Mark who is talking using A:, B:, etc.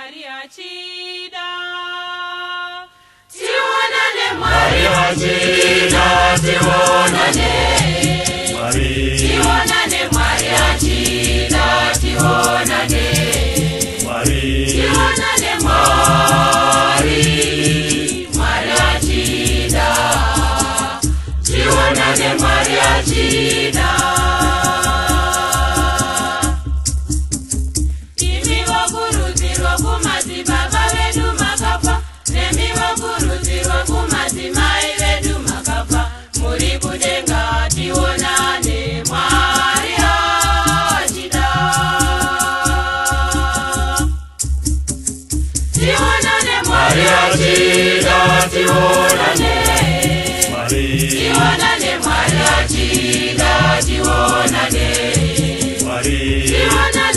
A: Mwari achida.
B: Tionane Mwari achida, tionane. Tionane Mwari achida, tionane. Tionane Mwari, Mwari achida. Tionane Mwari achida. Imi wakurudzirwa kumati baba vedu makafa, nemi wakurudzirwa kumati mai vedu makafa. Muri kudenga tionane Mwari achida. Tionane Mwari achida, tionane. Tionane Mwari achida, tionane. Tionane